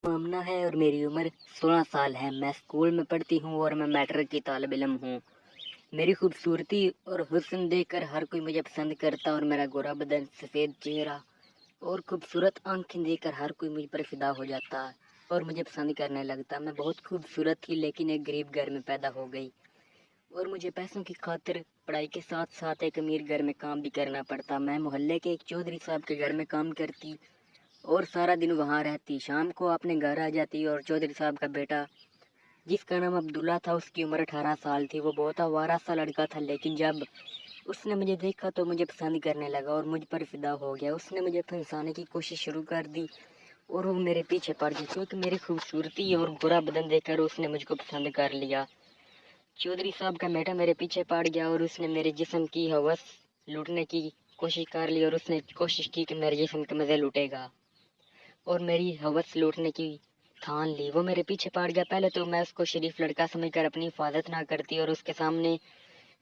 आमना है और मेरी उम्र 16 साल है। मैं स्कूल में पढ़ती हूँ और मैं मैट्रिक की तालिब इल्म हूँ। मेरी खूबसूरती और हुस्न देखकर हर कोई मुझे पसंद करता और मेरा गोरा बदन, सफ़ेद चेहरा और खूबसूरत आंखें देखकर हर कोई मुझ पर फिदा हो जाता और मुझे पसंद करने लगता। मैं बहुत खूबसूरत थी लेकिन एक गरीब घर में पैदा हो गई और मुझे पैसों की खातिर पढ़ाई के साथ साथ एक अमीर घर में काम भी करना पड़ता। मैं मोहल्ले के एक चौधरी साहब के घर में काम करती और सारा दिन वहाँ रहती। शाम को अपने घर आ जाती और चौधरी साहब का बेटा, जिसका नाम अब्दुल्ला था, उसकी उम्र 18 साल थी। वो बहुत आवारा सा लड़का था, लेकिन जब उसने मुझे देखा तो मुझे पसंद करने लगा और मुझ पर फिदा हो गया। उसने मुझे फंसाने की कोशिश शुरू कर दी और वो मेरे पीछे पड़ गई, क्योंकि मेरी खूबसूरती और गोरा बदन देखकर उसने मुझको पसंद कर लिया। चौधरी साहब का बेटा मेरे पीछे पड़ गया और उसने मेरे जिस्म की हवस लूटने की कोशिश कर ली और उसने कोशिश की कि मेरे जिस्म के मज़े लूटेगा और मेरी हवस लूटने की ठान ली। वो मेरे पीछे पड़ गया। पहले तो मैं उसको शरीफ लड़का समझकर अपनी हिफाजत ना करती और उसके सामने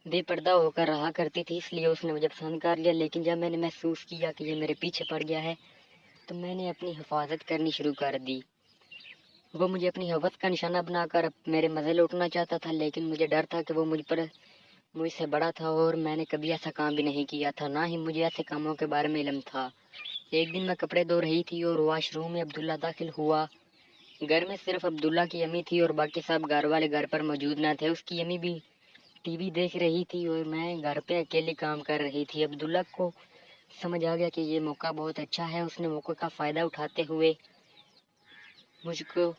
बेपर्दा होकर रहा करती थी, इसलिए उसने मुझे पसंद कर लिया। लेकिन जब मैंने महसूस किया कि ये मेरे पीछे पड़ गया है तो मैंने अपनी हिफाजत करनी शुरू कर दी। वो मुझे अपनी हवस का निशाना बनाकर मेरे मज़े लूटना चाहता था, लेकिन मुझे डर था कि वो मुझसे बड़ा था और मैंने कभी ऐसा काम भी नहीं किया था, ना ही मुझे ऐसे कामों के बारे में इल्म था। एक दिन मैं कपड़े धो रही थी और वॉशरूम में अब्दुल्ला दाखिल हुआ। घर में सिर्फ अब्दुल्ला की अम्मी थी और बाकी सब घर वाले घर पर मौजूद न थे। उसकी अम्मी भी टीवी देख रही थी और मैं घर पे अकेले काम कर रही थी। अब्दुल्ला को समझ आ गया कि ये मौका बहुत अच्छा है। उसने मौके का फ़ायदा उठाते हुए मुझको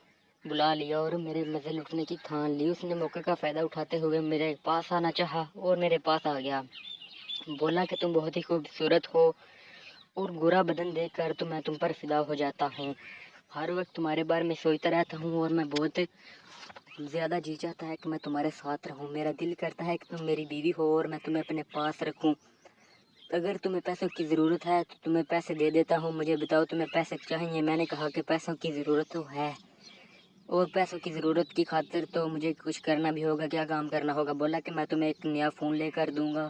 बुला लिया और मेरे मज़े लुटने की ठान ली। उसने मौके का फ़ायदा उठाते हुए मेरे पास आना चाहा और मेरे पास आ गया। बोला कि तुम बहुत ही खूबसूरत हो और गोरा बदन देखकर तो मैं तुम पर फिदा हो जाता हूँ। हर वक्त तुम्हारे बारे में सोचता रहता हूँ और मैं बहुत ज़्यादा जी चाहता है कि मैं तुम्हारे साथ रहूँ। मेरा दिल करता है कि तुम मेरी बीवी हो और मैं तुम्हें अपने पास रखूँ। अगर तुम्हें पैसों की ज़रूरत है तो तुम्हें पैसे दे देता हूँ। मुझे बताओ तुम्हें पैसे चाहिए। मैंने कहा कि पैसों की ज़रूरत तो है और पैसों की ज़रूरत की खातिर तो मुझे कुछ करना भी होगा। क्या काम करना होगा? बोला कि मैं तुम्हें एक नया फ़ोन लेकर दूंगा,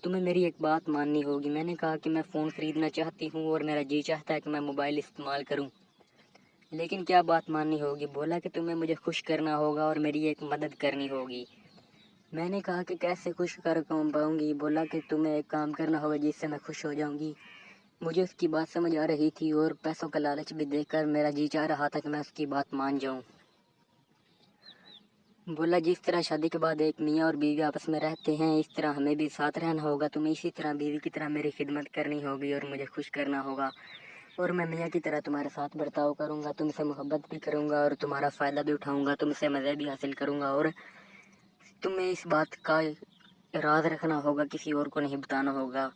तुम्हें मेरी एक बात माननी होगी। मैंने कहा कि मैं फ़ोन ख़रीदना चाहती हूँ और मेरा जी चाहता है कि मैं मोबाइल इस्तेमाल करूँ, लेकिन क्या बात माननी होगी? बोला कि तुम्हें मुझे खुश करना होगा और मेरी एक मदद करनी होगी। मैंने कहा कि कैसे खुश कर पाऊँगी? बोला कि तुम्हें एक काम करना होगा जिससे मैं खुश हो जाऊँगी। मुझे उसकी बात समझ आ रही थी और पैसों का लालच भी देखकर मेरा जी चाह रहा था कि मैं उसकी बात मान जाऊँ। बोला जिस तरह शादी के बाद एक मियाँ और बीवी आपस में रहते हैं, इस तरह हमें भी साथ रहना होगा। तुम्हें इसी तरह बीवी की तरह मेरी खिदमत करनी होगी और मुझे खुश करना होगा और मैं मियाँ की तरह तुम्हारे साथ बर्ताव करूँगा, तुमसे मोहब्बत भी करूँगा और तुम्हारा फ़ायदा भी उठाऊँगा, तुमसे मज़े भी हासिल करूँगा और तुम्हें इस बात का राज रखना होगा, किसी और को नहीं बताना होगा।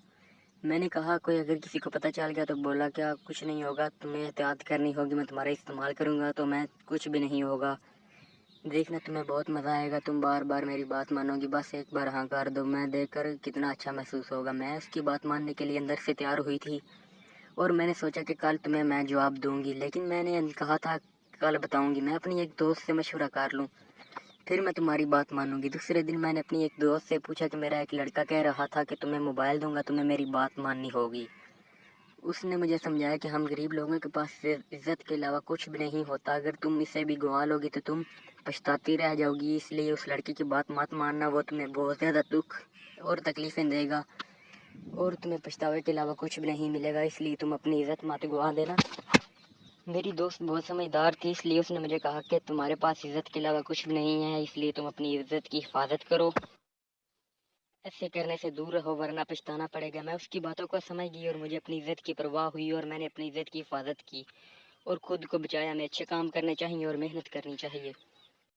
मैंने कहा कोई अगर किसी को पता चल गया तो? बोला क्या कुछ नहीं होगा, तुम्हें एहतियात करनी होगी, मैं तुम्हारा इस्तेमाल करूँगा तो मैं कुछ भी नहीं होगा। देखना तुम्हें बहुत मज़ा आएगा, तुम बार बार मेरी बात मानोगी, बस एक बार हाँ कर दो, मैं देखकर कितना अच्छा महसूस होगा। मैं उसकी बात मानने के लिए अंदर से तैयार हुई थी और मैंने सोचा कि कल तुम्हें मैं जवाब दूंगी, लेकिन मैंने कहा था कल बताऊंगी। मैं अपनी एक दोस्त से मशवरा कर लूँ, फिर मैं तुम्हारी बात मानूंगी। दूसरे दिन मैंने अपनी एक दोस्त से पूछा कि मेरा एक लड़का कह रहा था कि तुम्हें मोबाइल दूंगा, तुम्हें मेरी बात माननी होगी। उसने मुझे समझाया कि हम गरीब लोगों के पास इज्जत के अलावा कुछ भी नहीं होता, अगर तुम इसे भी गंवा लोगी तो तुम पछताती रह जाओगी। इसलिए उस लड़की की बात मत मानना, वो तुम्हें बहुत ज़्यादा दुख और तकलीफ़ें देगा और तुम्हें पछतावे के अलावा कुछ भी नहीं मिलेगा, इसलिए तुम अपनी इज़्ज़त मत गंवा देना। मेरी दोस्त बहुत समझदार थी, इसलिए उसने मुझे कहा कि तुम्हारे पास इज़्ज़त के अलावा कुछ भी नहीं है, इसलिए तुम अपनी इज़्ज़त की हिफाजत करो, ऐसे करने से दूर रहो वरना पछताना पड़ेगा। मैं उसकी बातों को समझ गई और मुझे अपनी इज़्ज़त की परवाह हुई और मैंने अपनी इज़्ज़त की हिफाजत की और खुद को बचाया। हमें अच्छे काम करने चाहिए और मेहनत करनी चाहिए।